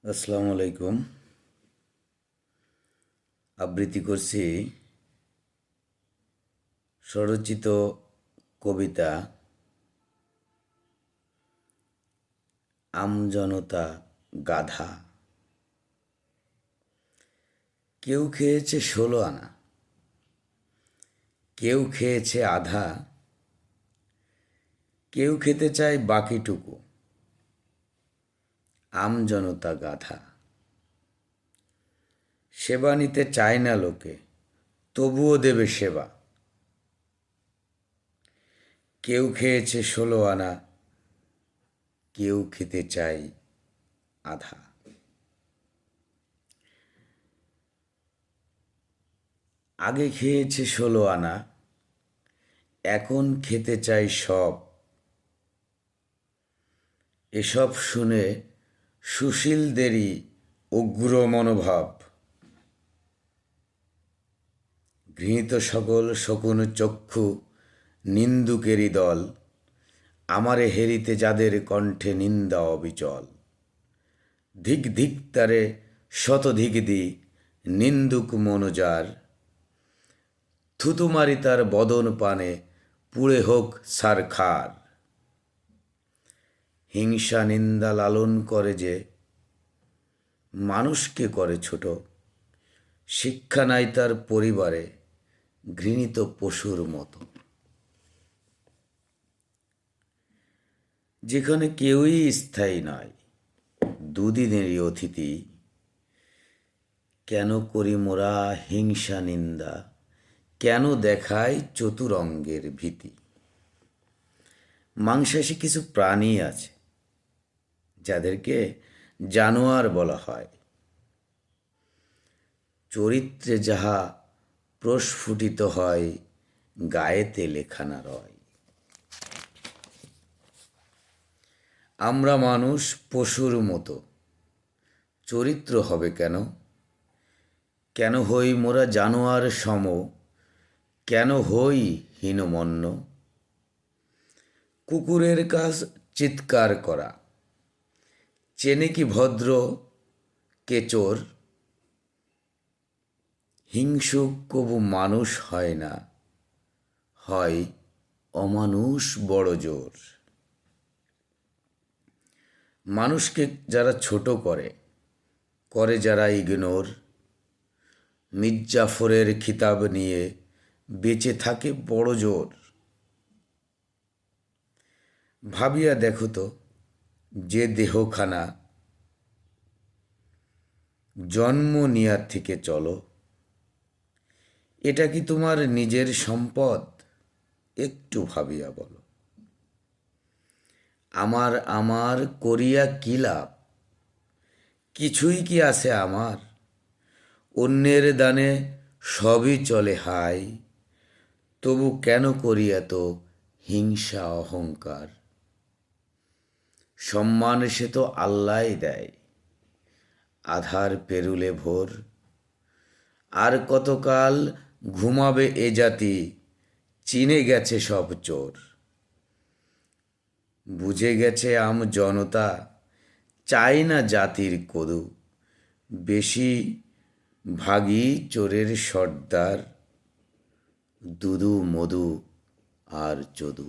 আসসালামু আলাইকুম। আবৃত্তি করছি স্বরচিত কবিতা আমজনতা গাধা। কেউ খেয়েছে 16 আনা, কেউ খেয়েছে আধা, কেউ খেতে চায় বাকিটুকু। আমজনতা গাধা। সেবা নিতে চায় না লোকে, তবুও দেবে সেবা। কেউ খেয়েছে 16 আনা, কেউ খেতে চায় আধা। আগে খেয়েছে 16 আনা, এখন খেতে চাই সব। এসব শুনে সুশীলদেরই উগ্র মনোভাব। ঘৃণিত সকল শকুন চক্ষু নিন্দুকেরই দল, আমারে হেরিতে যাদের কণ্ঠে নিন্দা অবিচল। ধিক ধিক তারে শতধিক দি নিন্দুক মনোজার, থুতুমারি তার বদন পানে পুড়ে হোক সারখার। হিংসা নিন্দা লালন করে যে মানুষকে করে ছোট, শিক্ষা নাই তার পরিবারে, ঘৃণিত পশুর মতো। যেখানে কেউই স্থায়ী নয়, দুদিনেরই অতিথি, কেন করি মোরা হিংসা নিন্দা, কেন দেখায় চতুরঙ্গের ভীতি। মাংসাশী কিছু প্রাণী আছে যাদেরকে জানোয়ার বলা হয়, চরিত্রে যাহা প্রস্ফুটিত হয়, গায়েতে লেখা না রয়। আমরা মানুষ পশুর মতো, চরিত্র হবে কেন? কেন হই মোরা জানোয়ার সম, কেন হই হীনমন্য? কুকুরের কাজ চিৎকার করা, চেনে কি ভদ্র কে চোর? হিংসুক কবু মানুষ হয় না, হয় অমানুষ বড় জোর। মানুষকে যারা ছোট করে, করে যারা ইগনোর, মির্জাফরের খিতাব নিয়ে বেঁচে থাকে বড় জোর। ভাবিয়া দেখো তো, যে দেহখানা জন্ম নেয়ার থেকে চলো, এটা কি তোমার নিজের সম্পদ? একটু ভাবিয়া বলো। আমার আমার করিয়া কি লাভ? কিছুই কি আছে আমার? অন্যের দানে সবই চলে হাই, তবু কেন করি এত হিংসা অহংকার? সম্মান সে তো আল্লাহই দেয়, আধার পেরুলে ভোর। আর কতকাল ঘুমাবে এ জাতি, চিনে গেছে সব চোর। বুঝে গেছে আম জনতা, চাই না জাতির কদু। বেশি ভাগী চোরের সর্দার, দুদু মধু আর যদু।